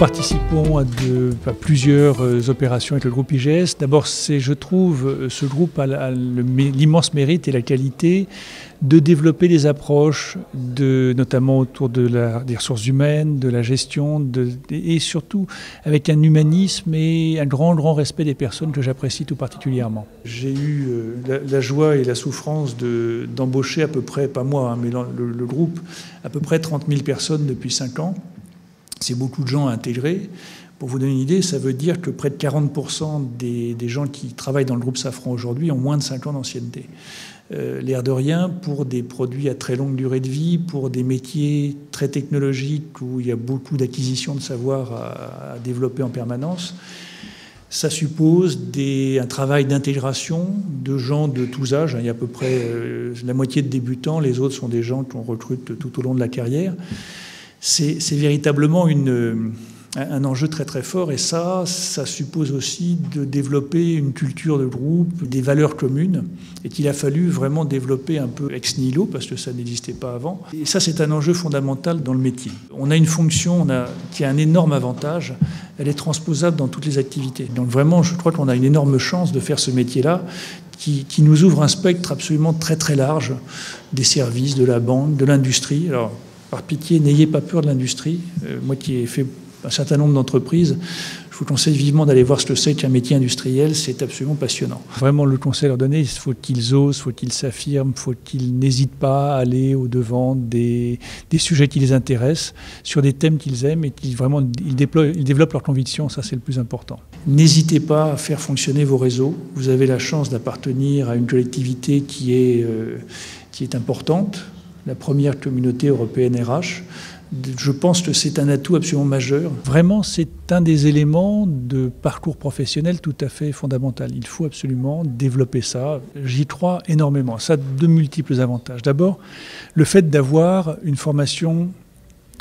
participons à plusieurs opérations avec le groupe IGS. D'abord, je trouve, ce groupe a l'immense mérite et la qualité de développer des approches, notamment autour des ressources humaines, de la gestion, et surtout avec un humanisme et un grand respect des personnes que j'apprécie tout particulièrement. J'ai eu la joie et la souffrance d'embaucher à peu près, pas moi, hein, mais le groupe, à peu près 30 000 personnes depuis 5 ans. C'est beaucoup de gens à intégrer. Pour vous donner une idée, ça veut dire que près de 40% des gens qui travaillent dans le groupe Safran aujourd'hui ont moins de 5 ans d'ancienneté. L'air de rien, pour des produits à très longue durée de vie, pour des métiers très technologiques où il y a beaucoup d'acquisition de savoir à développer en permanence, ça suppose un travail d'intégration de gens de tous âges. Il y a à peu près la moitié de débutants, les autres sont des gens qu'on recrute tout au long de la carrière. C'est véritablement un enjeu très fort, et ça suppose aussi de développer une culture de groupe, des valeurs communes, et qu'il a fallu vraiment développer un peu ex nihilo, parce que ça n'existait pas avant. Et ça, c'est un enjeu fondamental dans le métier. On a une fonction qui a un énorme avantage, elle est transposable dans toutes les activités. Donc vraiment, je crois qu'on a une énorme chance de faire ce métier-là, qui nous ouvre un spectre absolument très large des services, de la banque, de l'industrie. Alors, par pitié, n'ayez pas peur de l'industrie. Moi qui ai fait un certain nombre d'entreprises, je vous conseille vivement d'aller voir ce que c'est qu'un métier industriel, c'est absolument passionnant. Vraiment, le conseil à leur donner, il faut qu'ils osent, il faut qu'ils s'affirment, il faut qu'ils n'hésitent pas à aller au-devant des sujets qui les intéressent, sur des thèmes qu'ils aiment, et qu'ils vraiment ils développent leurs convictions, ça c'est le plus important. N'hésitez pas à faire fonctionner vos réseaux. Vous avez la chance d'appartenir à une collectivité qui est importante, la première communauté européenne RH. Je pense que c'est un atout absolument majeur. Vraiment, c'est un des éléments de parcours professionnel tout à fait fondamental. Il faut absolument développer ça. J'y crois énormément. Ça a de multiples avantages. D'abord, le fait d'avoir une formation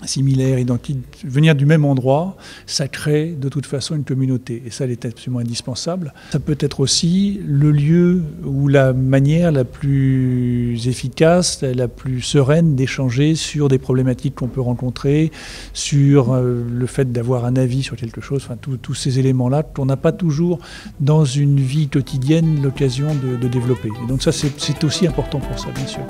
similaire, identique, venir du même endroit, ça crée de toute façon une communauté. Et ça, elle est absolument indispensable. Ça peut être aussi le lieu ou la manière la plus efficace, la plus sereine d'échanger sur des problématiques qu'on peut rencontrer, sur le fait d'avoir un avis sur quelque chose, enfin tous ces éléments-là qu'on n'a pas toujours dans une vie quotidienne l'occasion de développer. Et donc ça, c'est aussi important pour ça, bien sûr.